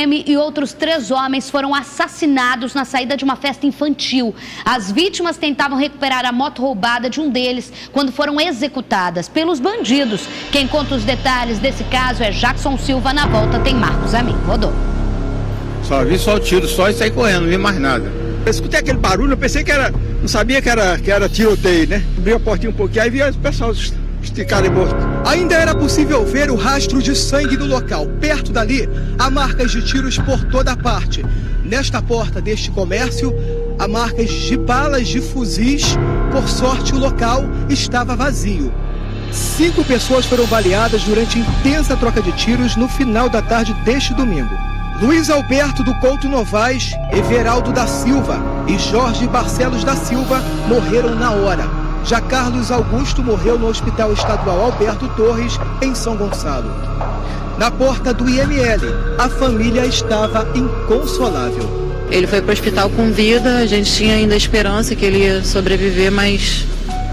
PM e outros 3 homens foram assassinados na saída de uma festa infantil. As vítimas tentavam recuperar a moto roubada de um deles quando foram executadas pelos bandidos. Quem conta os detalhes desse caso é Jackson Silva. Na volta tem Marcos Amin. Rodou. Só vi só o tiro, só e saí correndo, não vi mais nada. Eu escutei aquele barulho, eu pensei que era, não sabia que era tiroteio, né? Abri a portinha um pouquinho, aí vi o pessoal esticar morto. Ainda era possível ver o rastro de sangue no local. Perto dali, há marcas de tiros por toda parte. Nesta porta deste comércio, há marcas de balas de fuzis. Por sorte, o local estava vazio. 5 pessoas foram baleadas durante intensa troca de tiros no final da tarde deste domingo. Luiz Alberto do Couto Novaes, Everaldo da Silva e Jorge Barcelos da Silva morreram na hora. Já Carlos Augusto morreu no Hospital Estadual Alberto Torres, em São Gonçalo. Na porta do IML, a família estava inconsolável. Ele foi para o hospital com vida, a gente tinha ainda esperança que ele ia sobreviver, mas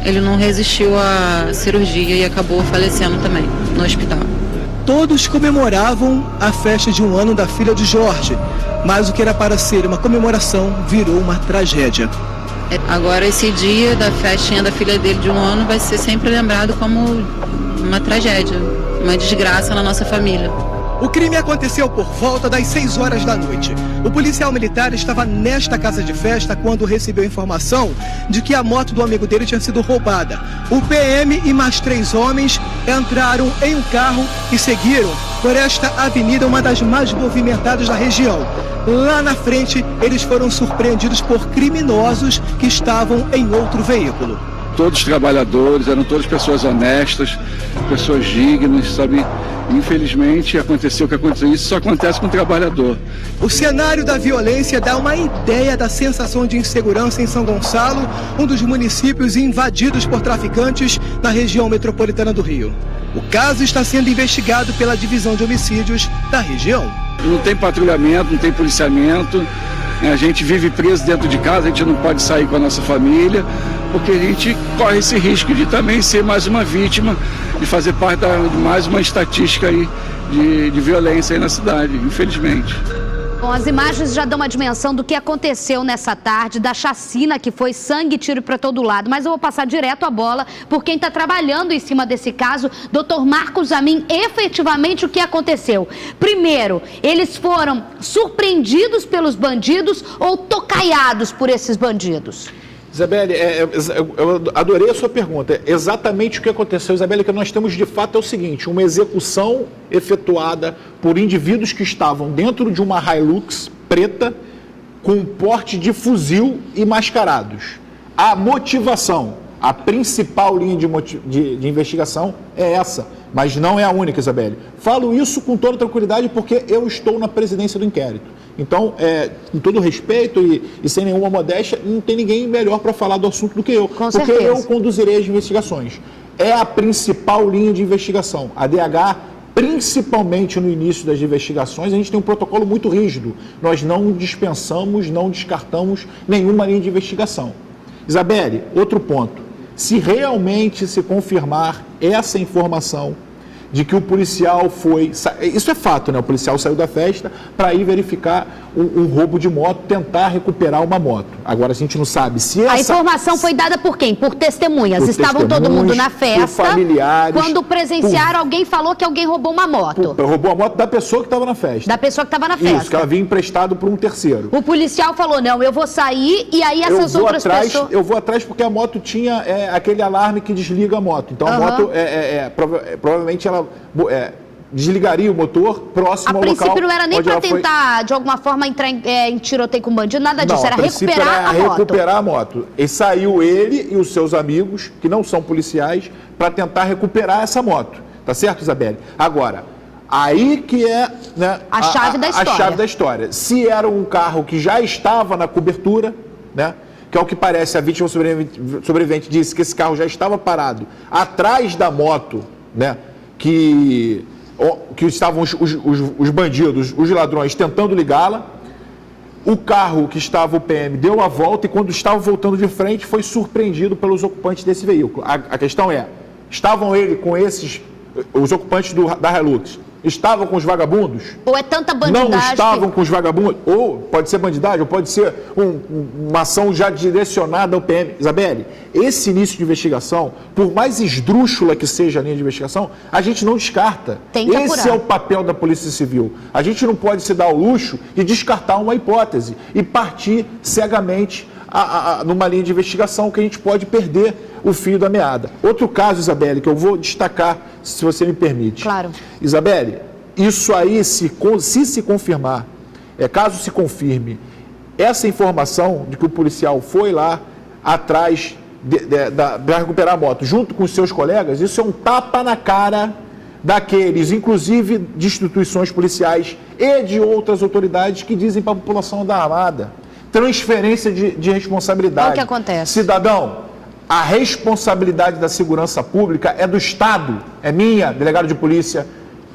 ele não resistiu à cirurgia e acabou falecendo também no hospital. Todos comemoravam a festa de 1 ano da filha de Jorge, mas o que era para ser uma comemoração virou uma tragédia. Agora esse dia da festinha da filha dele de 1 ano vai ser sempre lembrado como uma tragédia, uma desgraça na nossa família. O crime aconteceu por volta das 6 horas da noite. O policial militar estava nesta casa de festa quando recebeu informação de que a moto do amigo dele tinha sido roubada. O PM e mais 3 homens entraram em um carro e seguiram por esta avenida, uma das mais movimentadas da região. Lá na frente, eles foram surpreendidos por criminosos que estavam em outro veículo. Todos trabalhadores, eram todas pessoas honestas, pessoas dignas, sabe? Infelizmente aconteceu o que aconteceu, isso só acontece com o trabalhador. O cenário da violência dá uma ideia da sensação de insegurança em São Gonçalo, um dos municípios invadidos por traficantes na região metropolitana do Rio. O caso está sendo investigado pela Divisão de Homicídios da região. Não tem patrulhamento, não tem policiamento, a gente vive preso dentro de casa, a gente não pode sair com a nossa família, porque a gente corre esse risco de também ser mais uma vítima, de fazer parte de mais uma estatística aí de violência aí na cidade, infelizmente. Bom, as imagens já dão uma dimensão do que aconteceu nessa tarde, da chacina que foi sangue e tiro para todo lado. Mas eu vou passar direto a bola por quem está trabalhando em cima desse caso, Dr. Marcos Amin. Efetivamente, o que aconteceu? Primeiro, eles foram surpreendidos pelos bandidos ou tocaiados por esses bandidos? Isabelle, eu adorei a sua pergunta. Exatamente o que aconteceu, Isabelle, que nós temos de fato é o seguinte: uma execução efetuada por indivíduos que estavam dentro de uma Hilux preta com porte de fuzil e mascarados. A motivação, a principal linha de investigação é essa, mas não é a única, Isabelle. Falo isso com toda tranquilidade porque eu estou na presidência do inquérito. Então, com todo respeito e sem nenhuma modéstia, não tem ninguém melhor para falar do assunto do que eu. Com porque certeza. eu conduzirei as investigações. É a principal linha de investigação. A DH, principalmente no início das investigações, a gente tem um protocolo muito rígido. Nós não dispensamos, não descartamos nenhuma linha de investigação. Isabelle, outro ponto. Se realmente se confirmar essa informação de que o policial foi... Isso é fato, né? O policial saiu da festa para ir verificar um roubo de moto, tentar recuperar uma moto. Agora, a gente não sabe se essa... A informação foi dada por quem? Por testemunhas. Por Estavam todo mundo na festa. Por familiares. Quando presenciaram, alguém falou que alguém roubou uma moto. Roubou a moto da pessoa que estava na festa. Da pessoa que estava na festa. Isso, que ela vinha emprestado por um terceiro. O policial falou, não, eu vou sair, e aí essas outras pessoas... Eu vou atrás porque a moto tinha aquele alarme que desliga a moto. Então a moto, provavelmente ela... desligaria o motor próximo ao local. A princípio não era nem para tentar, de alguma forma, entrar em tiroteio com bandido, nada disso, era recuperar a moto. Recuperar a moto. E saiu ele e os seus amigos, que não são policiais, para tentar recuperar essa moto. Tá certo, Isabelle? Agora, aí que é, né, a chave da história. A chave da história. Se era um carro que já estava na cobertura, né? Que é o que parece, a vítima sobrevivente disse que esse carro já estava parado atrás da moto, né? Que estavam os bandidos, os ladrões, tentando ligá-la. O carro que estava o PM deu a volta e, quando estava voltando de frente, foi surpreendido pelos ocupantes desse veículo. A questão é, estavam ele com os ocupantes da Hilux, Estavam com os vagabundos? Ou é tanta bandidagem? Não estavam com os vagabundos? Ou pode ser bandidagem, ou pode ser uma ação já direcionada ao PM. Isabelle, esse início de investigação, por mais esdrúxula que seja a linha de investigação, a gente não descarta. Tem que apurar. Esse é o papel da Polícia Civil. A gente não pode se dar ao luxo de descartar uma hipótese e partir cegamente numa linha de investigação que a gente pode perder o fio da meada. Outro caso, Isabelle, que eu vou destacar, se você me permite. Claro. Isabelle, isso aí, se confirmar, caso se confirme, essa informação de que o policial foi lá atrás para recuperar a moto, junto com os seus colegas, isso é um tapa na cara daqueles, inclusive de instituições policiais e de outras autoridades que dizem para a população da Armada. Transferência de responsabilidade. É o que acontece. Cidadão, a responsabilidade da segurança pública é do Estado, é minha, delegado de polícia,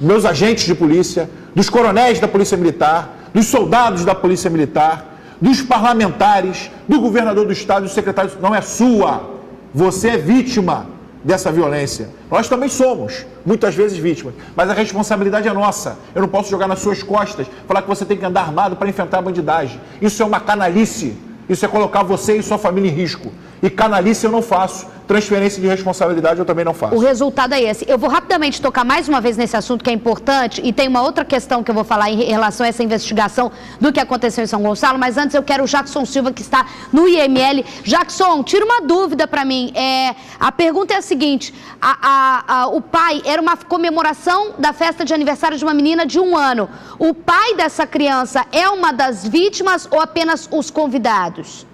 meus agentes de polícia, dos coronéis da Polícia Militar, dos soldados da Polícia Militar, dos parlamentares, do governador do Estado, do secretário, não é sua. Você é vítima dessa violência. Nós também somos, muitas vezes, vítimas, mas a responsabilidade é nossa. Eu não posso jogar nas suas costas, falar que você tem que andar armado para enfrentar a bandidagem. Isso é uma canalice, isso é colocar você e sua família em risco. E canalice eu não faço, transferência de responsabilidade eu também não faço. O resultado é esse. Eu vou rapidamente tocar mais uma vez nesse assunto que é importante, e tem uma outra questão que eu vou falar em relação a essa investigação do que aconteceu em São Gonçalo, mas antes eu quero o Jackson Silva, que está no IML. Jackson, tira uma dúvida para mim. A pergunta é a seguinte: o pai, era uma comemoração da festa de aniversário de uma menina de 1 ano. O pai dessa criança é uma das vítimas ou apenas os convidados?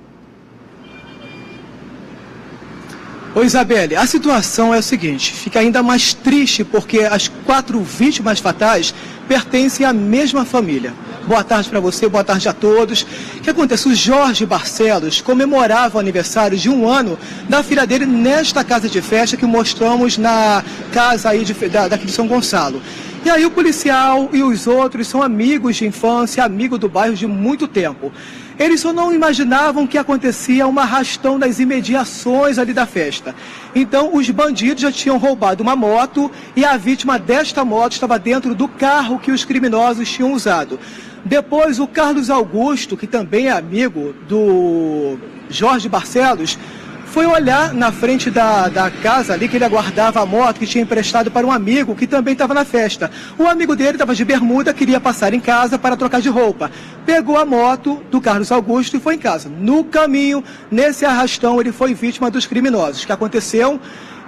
Ô Isabelle, a situação é o seguinte, fica ainda mais triste porque as 4 vítimas fatais pertencem à mesma família. Boa tarde para você, boa tarde a todos. O que acontece? O Jorge Barcelos comemorava o aniversário de 1 ano da filha dele nesta casa de festa que mostramos na casa aí daqui de São Gonçalo. E aí o policial e os outros são amigos de infância, amigos do bairro de muito tempo. Eles só não imaginavam que acontecia um arrastão das imediações ali da festa. Então, os bandidos já tinham roubado uma moto e a vítima desta moto estava dentro do carro que os criminosos tinham usado. Depois, o Carlos Augusto, que também é amigo do Jorge Barcelos, foi olhar na frente da casa ali que ele aguardava a moto que tinha emprestado para um amigo que também estava na festa. O amigo dele estava de bermuda, queria passar em casa para trocar de roupa. Pegou a moto do Carlos Augusto e foi em casa. No caminho, nesse arrastão, ele foi vítima dos criminosos. O que aconteceu?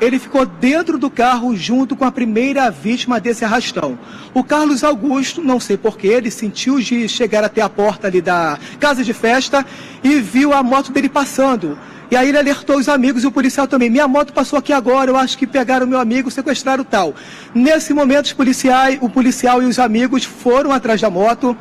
Ele ficou dentro do carro junto com a primeira vítima desse arrastão. O Carlos Augusto, não sei porquê, ele sentiu de chegar até a porta ali da casa de festa e viu a moto dele passando. E aí ele alertou os amigos e o policial também. Minha moto passou aqui agora, eu acho que pegaram o meu amigo, sequestraram tal. Nesse momento, o policial e os amigos foram atrás da moto.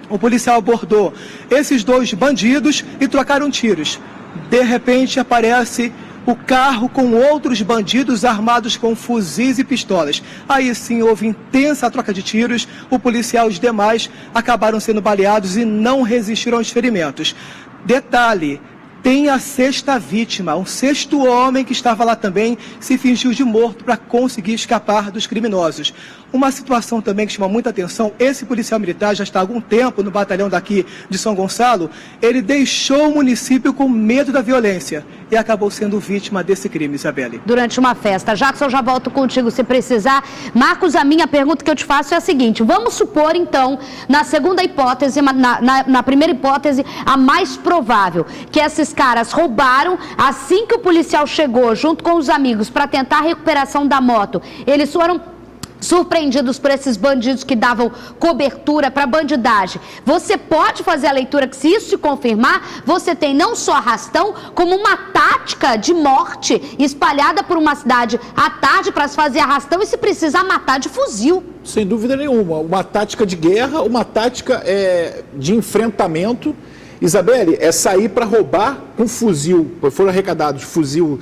O policial abordou esses 2 bandidos e trocaram tiros. De repente, aparece o carro com outros bandidos armados com fuzis e pistolas. Aí sim houve intensa troca de tiros. O policial e os demais acabaram sendo baleados e não resistiram aos ferimentos. Detalhe: tem a 6ª vítima, um 6º homem que estava lá também, se fingiu de morto para conseguir escapar dos criminosos. Uma situação também que chama muita atenção, esse policial militar já está há algum tempo no batalhão daqui de São Gonçalo, ele deixou o município com medo da violência e acabou sendo vítima desse crime, Isabelle. Durante uma festa. Jackson, já volto contigo se precisar. Marcos, a minha pergunta que eu te faço é a seguinte: vamos supor, então, na segunda hipótese, na primeira hipótese, a mais provável, que esses caras roubaram assim que o policial chegou, junto com os amigos, para tentar a recuperação da moto. Eles foram surpreendidos por esses bandidos que davam cobertura para bandidagem. Você pode fazer a leitura que, se isso se confirmar, você tem não só arrastão, como uma tática de morte espalhada por uma cidade à tarde para se fazer arrastão e, se precisar, matar de fuzil. Sem dúvida nenhuma. Uma tática de guerra, uma tática de enfrentamento. Isabelle, é sair para roubar com fuzil, foram arrecadados fuzil,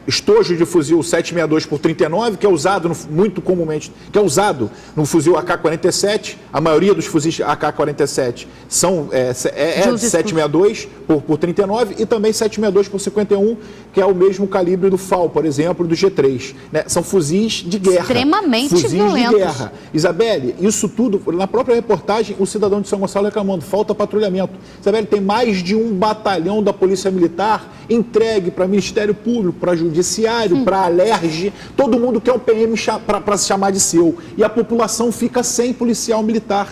estojo de fuzil 762 por 39, que é usado muito comumente, que é usado no fuzil AK-47. A maioria dos fuzis AK-47 são de 762 por 39 e também 762 por 51, que é o mesmo calibre do FAL, por exemplo, do G3. Né? São fuzis de guerra. Extremamente fuzis violentos. de guerra. Isabelle, isso tudo, na própria reportagem, o cidadão de São Gonçalo reclamando, falta patrulhamento. Isabelle, tem mais de um batalhão da Polícia Militar entregue para Ministério Público, para Judiciário, para Alerj. Todo mundo quer um PM para se chamar de seu. E a população fica sem policial militar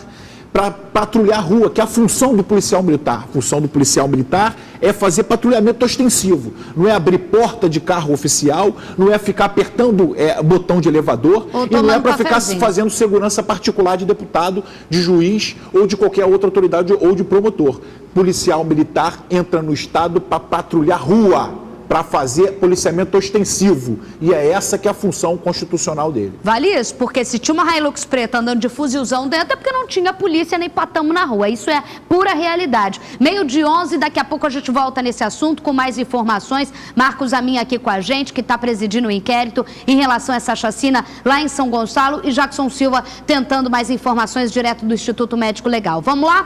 para patrulhar a rua, que é a função do policial militar. A função do policial militar é fazer patrulhamento ostensivo. Não é abrir porta de carro oficial, não é ficar apertando botão de elevador, e não é para ficar fazendo segurança particular de deputado, de juiz ou de qualquer outra autoridade ou de promotor. Policial militar entra no Estado para patrulhar rua, para fazer policiamento ostensivo. E é essa que é a função constitucional dele. Vale isso, porque se tinha uma Hilux preta andando de fuzilzão dentro, é porque não tinha polícia nem patamo na rua. Isso é pura realidade. 12:11, daqui a pouco a gente volta nesse assunto com mais informações. Marcos Amin aqui com a gente, que está presidindo o inquérito em relação a essa chacina lá em São Gonçalo, e Jackson Silva tentando mais informações direto do Instituto Médico Legal. Vamos lá?